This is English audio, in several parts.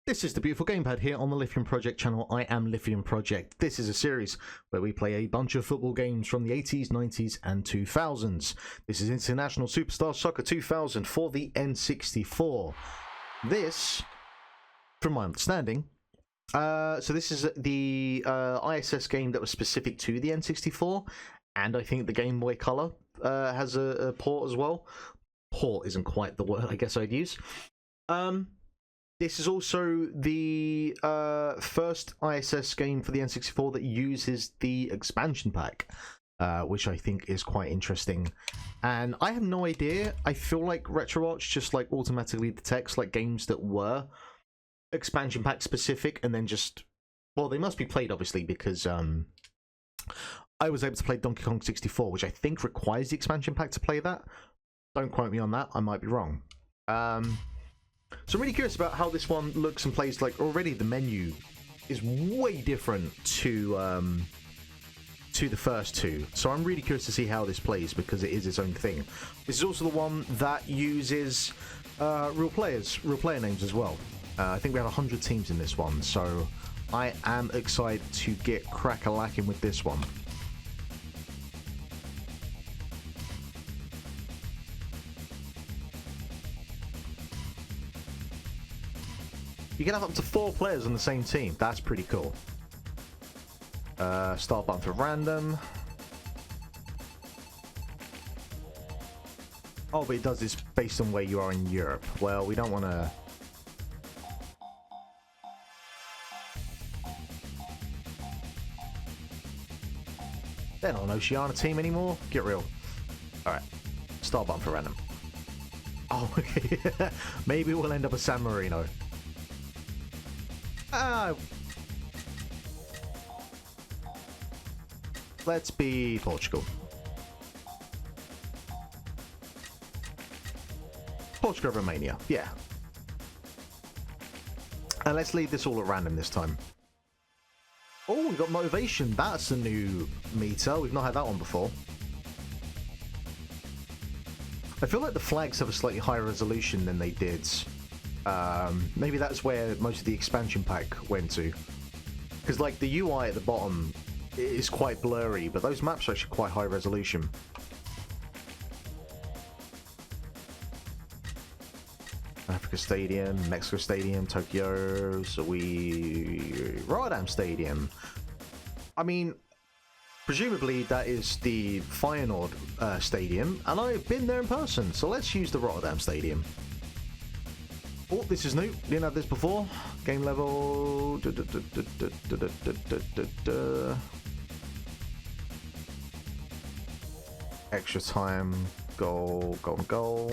This is the Beautiful Gamepad here on the Lithium Project channel. I am Lithium Project. This is a series where we play a bunch of football games from the 80s, 90s and 2000s. This is International Superstar Soccer 2000 for the N64. This, from my understanding, so this is the ISS game that was specific to the N64, and I think the Game Boy Color has a port as well. Port isn't quite the word I guess I'd use. This is also the first ISS game for the N64 that uses the expansion pack, which I think is quite interesting. And I have no idea. I feel like RetroArch just like automatically detects like games that were expansion pack specific, and then just, well, they must be played obviously because I was able to play Donkey Kong 64, which I think requires the expansion pack to play that. Don't quote me on that. I might be wrong. So I'm really curious about how this one looks and plays. Like, already the menu is way different to the first two. So I'm really curious to see how this plays because it is its own thing. This is also the one that uses real player names as well. I think we have 100 teams in this one, so I am excited to get crack-a-lacking with this one. You can have up to 4 players on the same team. That's pretty cool. Start button for random. Oh, but it does this based on where you are in Europe. Well, we don't want to... They're not an Oceania team anymore. Get real. Alright. Start button for random. Oh, okay. Maybe we'll end up with San Marino. Let's be Portugal. Portugal, Romania. Yeah. And let's leave this all at random this time. Oh, we've got motivation. That's a new meter. We've not had that one before. I feel like the flags have a slightly higher resolution than they did. Maybe that's where most of the expansion pack went to. Because, like, the UI at the bottom is quite blurry, but those maps are actually quite high resolution. Africa Stadium, Mexico Stadium, Tokyo, Rotterdam Stadium. I mean, presumably that is the Feyenoord Stadium, and I've been there in person, so let's use the Rotterdam Stadium. Oh, this is new. Didn't have this before. Game level. Extra time. Goal. Golden goal.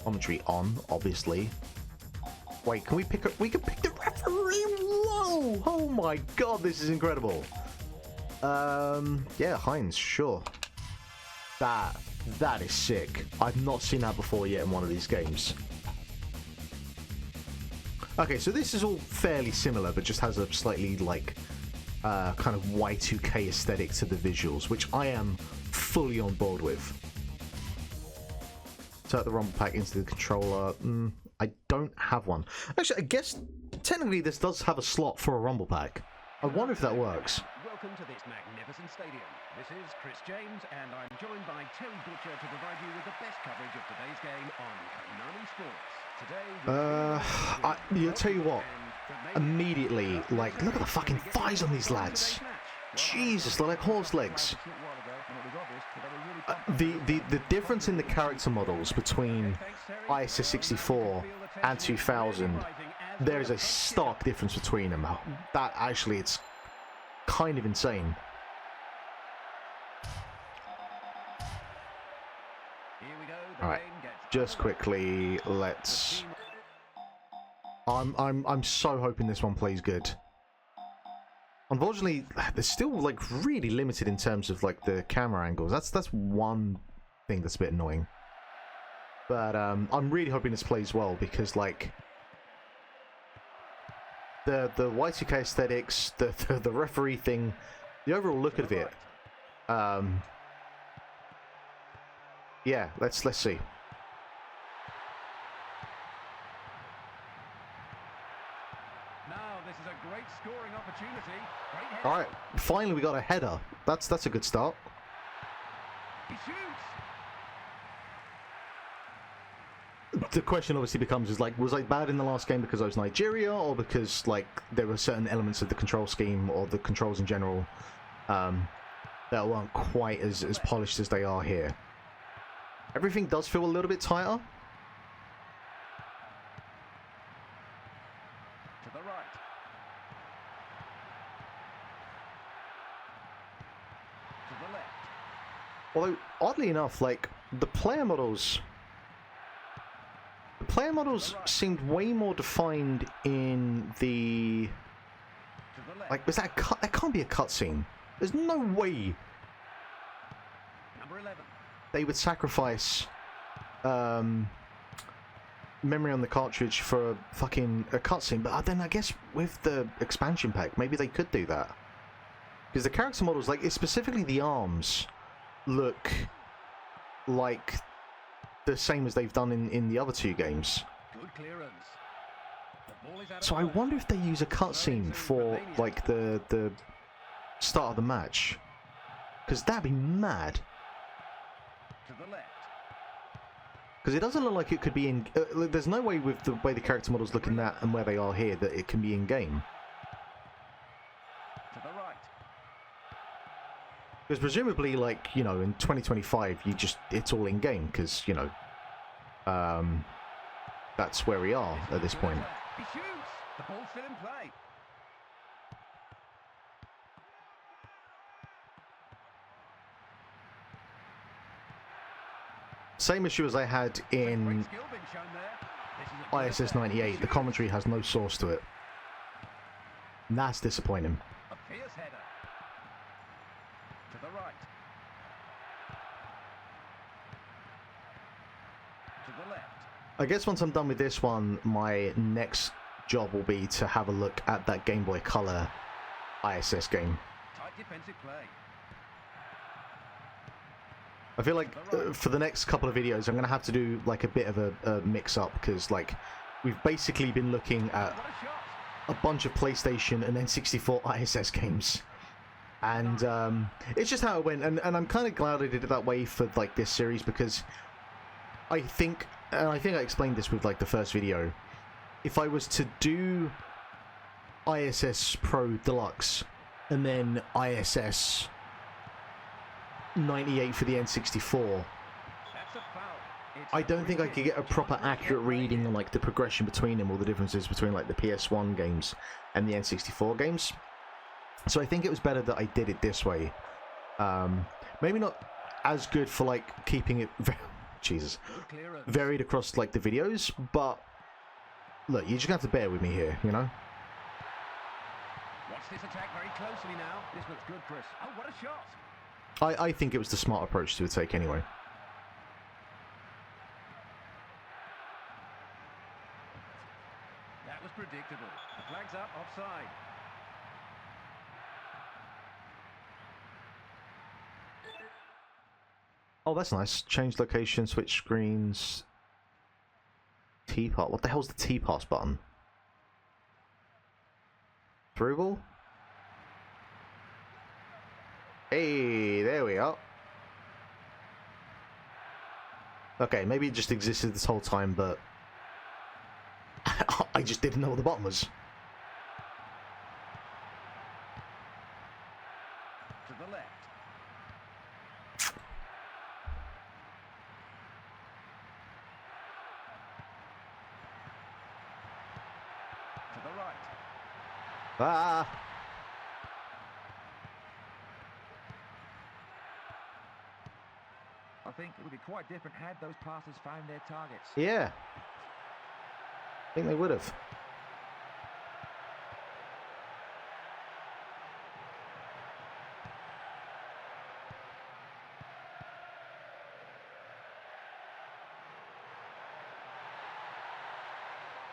Commentary on, obviously. Wait, can we pick up? We can pick the referee. Whoa! Oh my god, this is incredible. Yeah, Heinz, sure. That is sick. I've not seen that before yet in one of these games. Okay, so this is all fairly similar, but just has a slightly, like, kind of Y2K aesthetic to the visuals, which I am fully on board with. Insert the rumble pack into the controller. I don't have one. Actually, I guess, technically, this does have a slot for a rumble pack. I wonder if that works. Welcome to this magnificent stadium. This is Chris James, and I'm joined by Terry Butcher to provide you with the best coverage of today's game on Konami Sports. I'll tell you what, immediately, like, look at the fucking thighs on these lads. Jesus, they're like horse legs. The difference in the character models between ISS 64 and 2000, there is a stark difference between them. That actually, it's kind of insane. Alright, just quickly, let's... I'm so hoping this one plays good. Unfortunately, they're still, like, really limited in terms of, like, the camera angles. That's one thing that's a bit annoying. But, I'm really hoping this plays well, because, like... The Y2K aesthetics, the referee thing, the overall look of it... Yeah, let's see. this is a great scoring opportunity. Great header. All right, finally we got a header. That's a good start. He shoots. The question obviously becomes is like, was I bad in the last game because I was Nigeria, or because like there were certain elements of the control scheme or the controls in general that weren't quite as polished as they are here. Everything does feel a little bit tighter. To the right. To the left. Although oddly enough, like the player models seemed way more defined in the... Like, was that a cut? That can't be a cutscene. There's no way Number 11. they would sacrifice memory on the cartridge for a fucking cutscene. But then I guess with the expansion pack, maybe they could do that. Because the character models, like specifically the arms, look like the same as they've done in the other two games. Good clearance. The ball is out of So I play. wonder if they use a cutscene for like the start of the match, because that'd be mad. To the left. Because it doesn't look like it could be in. There's no way with the way the character models look in that and where they are here that it can be in game. To the right. Because presumably, like, you know, in 2025, it's all in game. Because you know, that's where we are at this point. He shoots. The ball's still in play. Same issue as I had in Great skill being shown there. This is a good ISS attack. 98. The commentary has no source to it. And that's disappointing. A fierce header. To the right. To the left. I guess once I'm done with this one, my next job will be to have a look at that Game Boy Color ISS game. Tight defensive play. I feel like for the next couple of videos, I'm going to have to do like a bit of a mix-up, because like we've basically been looking at What a shot. a bunch of PlayStation and N64 ISS games. And it's just how it went. And I'm kind of glad I did it that way for like this series, because I think I explained this with like the first video. If I was to do ISS Pro Deluxe and then ISS 98 for the N64, That's a foul. It's I don't think I could get a proper accurate reading on on like the progression between them, or the differences between like the PS1 games and the N64 games. So I think it was better that I did it this way. Maybe not as good for like keeping it Jesus varied across like the videos, but look, you're just gonna have to bear with me here, you know. Watch this attack very closely now. This looks good, Chris. Oh, what a shot. I think it was the smart approach to take anyway. That was predictable. The flag's up, offside. Oh, that's nice. Change location, switch screens. T-pass. What the hell's the T-pass button? Through ball? Hey, there we are. Okay, maybe it just existed this whole time, but I just didn't know what the button was. To the left. To the right. Ah! I think it would be quite different had those passes found their targets. Yeah. I think they would have.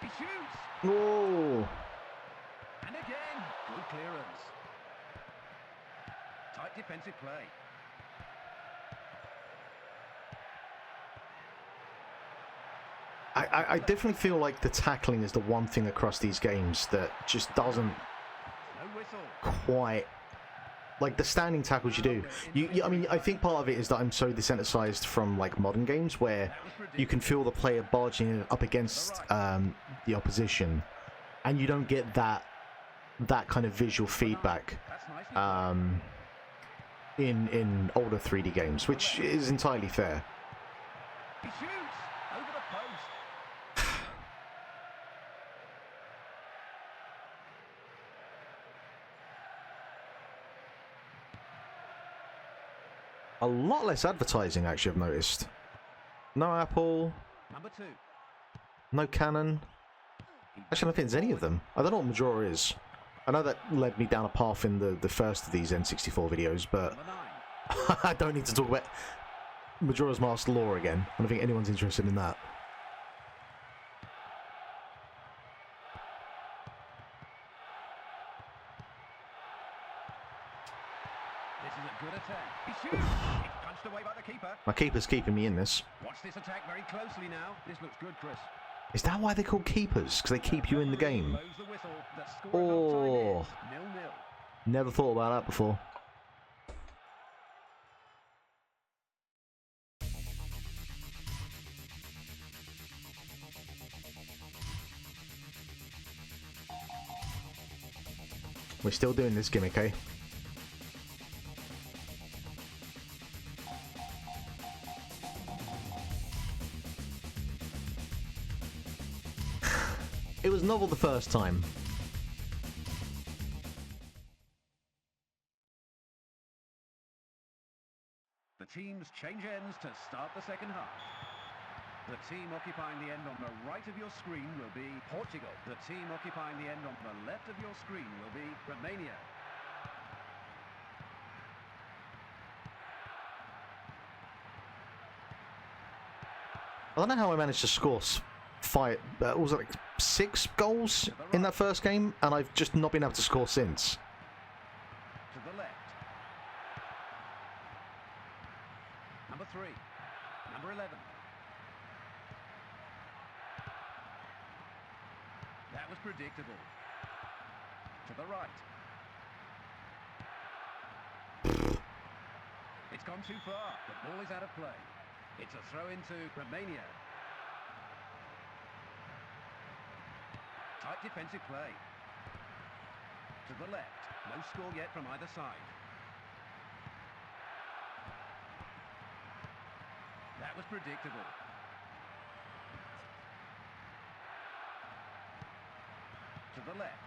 He shoots! Oh! And again, good clearance. Tight defensive play. I definitely feel like the tackling is the one thing across these games that just doesn't quite... Like, the standing tackles you do. I mean, I think part of it is that I'm so desensitized from, like, modern games where you can feel the player barging up against the opposition, and you don't get that kind of visual feedback in older 3D games, which is entirely fair. He shoots over the post. A lot less advertising, actually, I've noticed. No Apple. Number 2. No Canon. Actually, I don't think there's any of them. I don't know what Majora is. I know that led me down a path in the first of these N64 videos, but I don't need to talk about Majora's Mask lore again. I don't think anyone's interested in that. This is a good attack. He shoots. It's punched away by the keeper. My keeper's keeping me in this. Watch this attack very closely now. This looks good, Chris. Is that why they're called keepers? Because they keep you in the game? Oh, never thought about that before. We're still doing this gimmick, eh? It was novel the first time. The teams change ends to start the second half. The team occupying the end on the right of your screen will be Portugal. The team occupying the end on the left of your screen will be Romania. I don't know how I managed to score what was it, like 6 goals in that first game, and I've just not been able to score since. To the left. Number 3. Number 11. That was predictable. To the right. It's gone too far. The ball is out of play. It's a throw into Romania. Tight defensive play. To the left. No score yet from either side. That was predictable. To the left.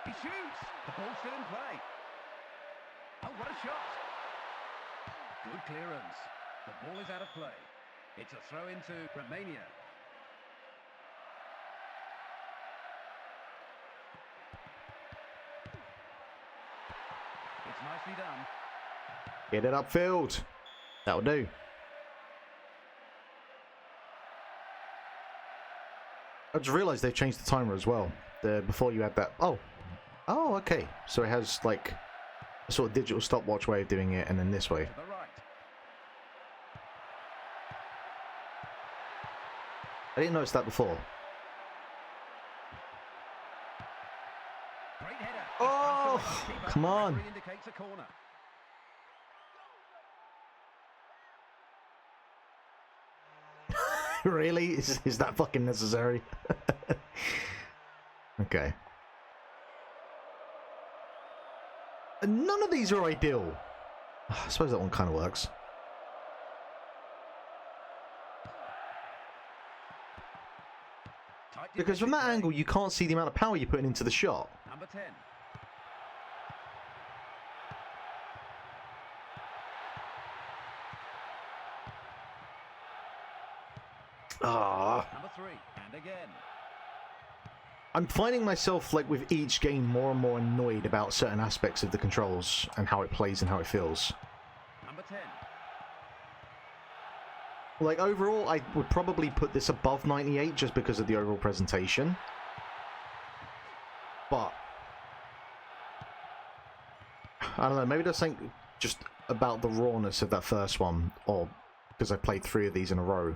He shoots! The ball's still in play. Oh, what a shot! Good clearance. The ball is out of play. It's a throw into Romania. It's nicely done. Get it upfield. That'll do. I just realised they've changed the timer as well. Before you had that. Oh, okay. So it has like a sort of digital stopwatch way of doing it, and then this way. To the right. I didn't notice that before. Great header. Oh, come on. Referee indicates a corner. Really? Is that fucking necessary? Okay. None of these are ideal. I suppose that one kind of works. Because from that angle, you can't see the amount of power you're putting into the shot. Number 10. Ah. Number 3. And again. I'm finding myself, like, with each game more and more annoyed about certain aspects of the controls and how it plays and how it feels. Number 10. Like, overall, I would probably put this above 98 just because of the overall presentation. But I don't know, maybe there's something just about the rawness of that first one, or because I played 3 of these in a row,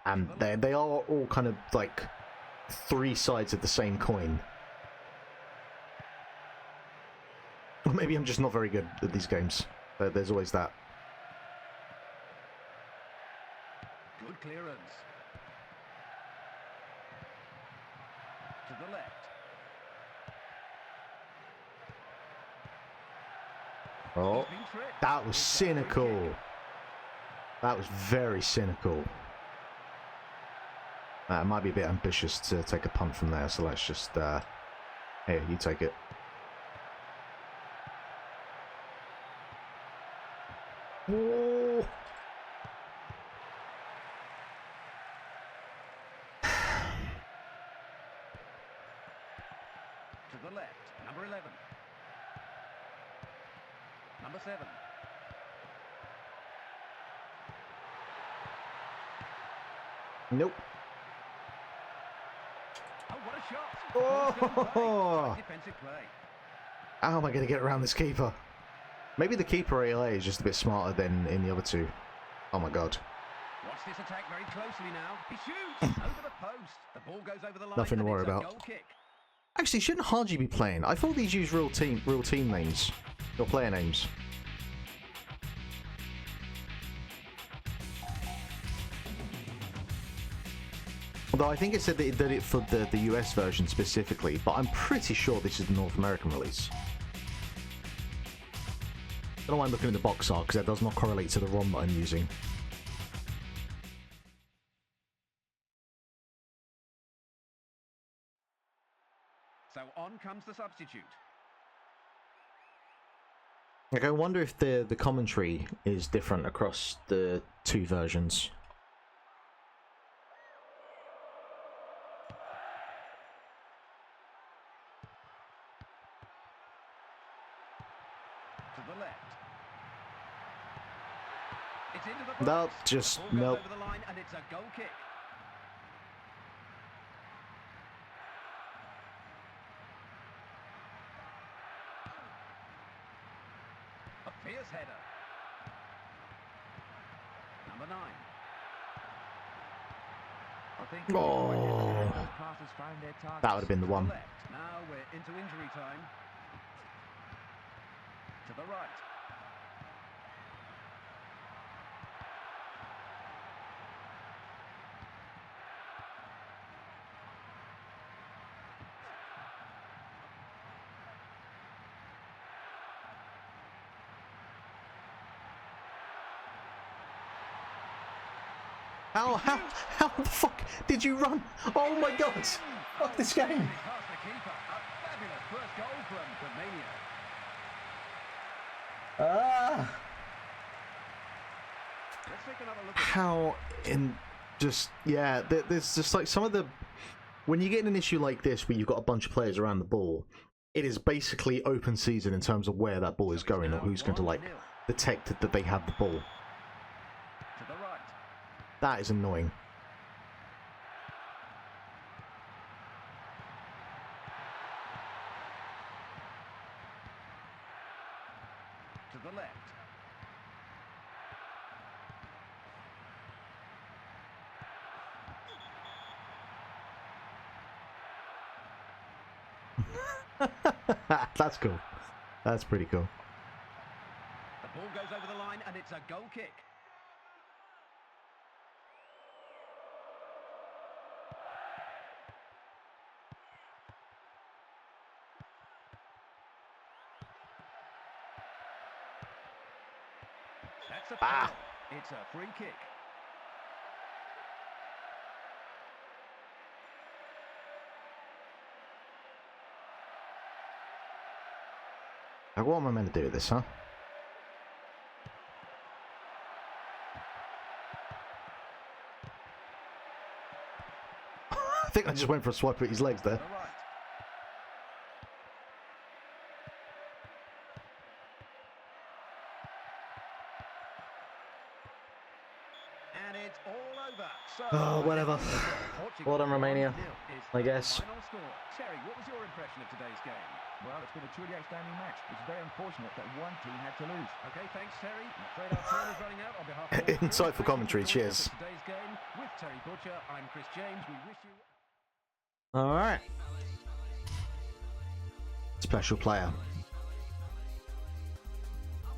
and they are all kind of like 3 sides of the same coin. Or maybe I'm just not very good at these games. There's always that. Good clearance. To the left. Oh, that was cynical. That was very cynical. It might be a bit ambitious to take a punt from there, so let's just... here, you take it. Oh. To the left, number 11. Number 7. Nope. Oh, what a shot! Oh! Defensive play. How am I going to get around this keeper? Maybe the keeper ALA is just a bit smarter than in the other 2. Oh my god. Watch this attack very closely now. He shoots over the post. The ball goes over the line. Nothing to worry about. Goal kick. Actually, shouldn't Haji be playing? I thought these use real team names, or player names. Although I think it said that it did it for the US version specifically, but I'm pretty sure this is the North American release. I don't know why I'm looking at the box art, because that does not correlate to the ROM that I'm using. So on comes the substitute. Like, I wonder if the commentary is different across the 2 versions. To the left. It's into the box. Nope, just The ball goes nope. over the line and it's a goal kick. A fierce header. Number 9. I think Oh. those passes found their targets. That would have been the To the one. left. Now we're into injury time. To the right. How the fuck did you run? Oh my god! Fuck this game! Past the keeper. A fabulous first goal from Romania. Let's take another look at How in just yeah, there's just like some of the when you get in an issue like this where you've got a bunch of players around the ball, it is basically open season in terms of where that ball is going or who's going to like detect that they have the ball. to the right. That is annoying. To the left. That's cool. That's pretty cool. The ball goes over the line and it's a goal kick. That's a foul. It's a free kick. Now, what am I meant to do with this, huh? I think I just went for a swipe at his legs there. To the right. And it's all over. So, Oh, whatever. Portugal Well done, Romania, 1-0 is I guess. the final score. Terry, what was your impression of today's game? Well, it's been a truly outstanding match. It's very unfortunate that one team had to lose. Okay, thanks, Terry. I'm afraid our time is running out on behalf of all the crew. Insightful commentary, Thank you for cheers. joining us for today's game with Terry Butcher. I'm Chris James. We wish you... All right. Special player.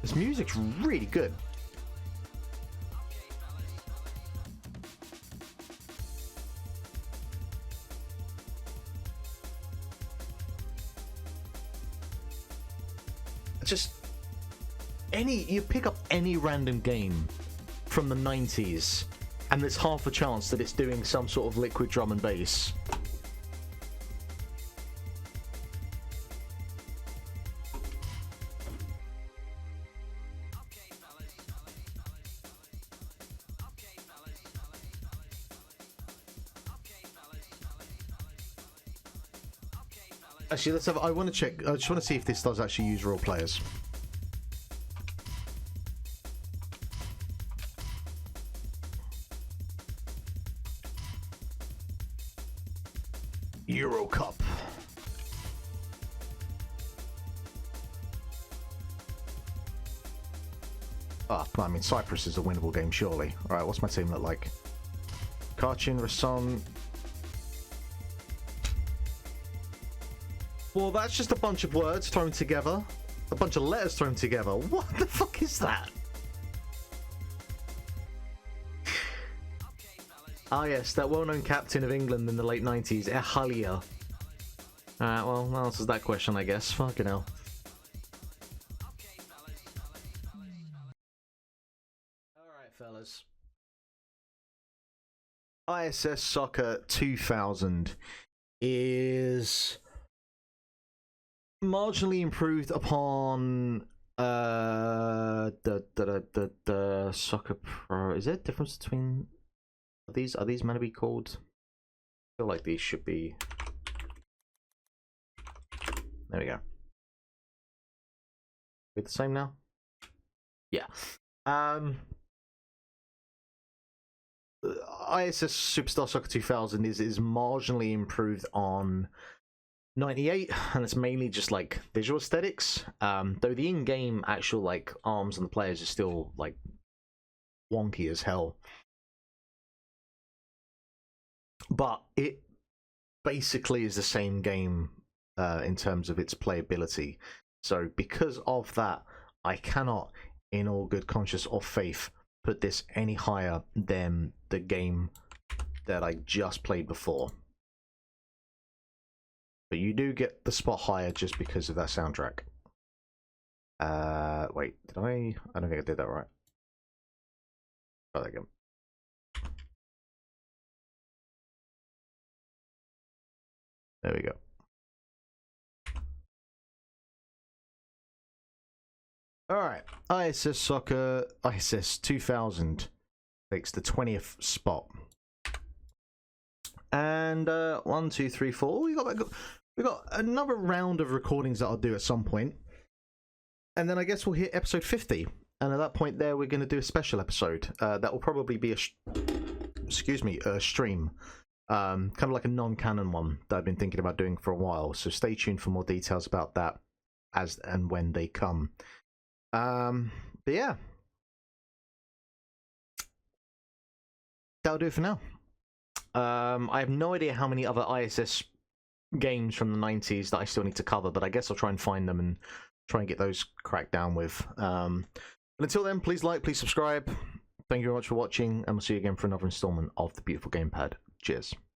This music's really good. Just you pick up any random game from the 90s and there's half a chance that it's doing some sort of liquid drum and bass. Actually, let's have. I want to check. I just want to see if this does actually use real players. Euro Cup. Ah, I mean, Cyprus is a winnable game, surely. All right, what's my team look like? Kachin, Rason. Well, that's just a bunch of words thrown together. A bunch of letters thrown together. What the fuck is that? Ah, yes, that well-known captain of England in the late 90s, Ehalia. Alright, well, that answers that question, I guess. Fucking hell. Alright, fellas. ISS Soccer 2000 is marginally improved upon the Soccer Pro. Is there a difference between are these meant to be called? I feel like these should be. There we go. We're the same now? Yeah. ISS Superstar Soccer 2000 is marginally improved on 98, and it's mainly just like visual aesthetics. Though the in-game actual like arms and the players are still like wonky as hell. But it basically is the same game in terms of its playability. So because of that, I cannot, in all good conscience or faith, put this any higher than the game that I just played before. But you do get the spot higher just because of that soundtrack. Wait, did I don't think I did that right. Oh, there you go. There we go. Alright, ISS Soccer, ISS 2000 takes the 20th spot. And 1, 2, 3, 4. We got another round of recordings that I'll do at some point. And then I guess we'll hit episode 50. And at that point there, we're going to do a special episode. That will probably be a stream. Kind of like a non-canon one that I've been thinking about doing for a while. So stay tuned for more details about that as and when they come. But yeah, that'll do it for now. I have no idea how many other ISS games from the 90s that I still need to cover, but I guess I'll try and find them and try and get those cracked down with. But until then, please like, please subscribe. Thank you very much for watching, and we'll see you again for another installment of the Beautiful Gamepad. Cheers.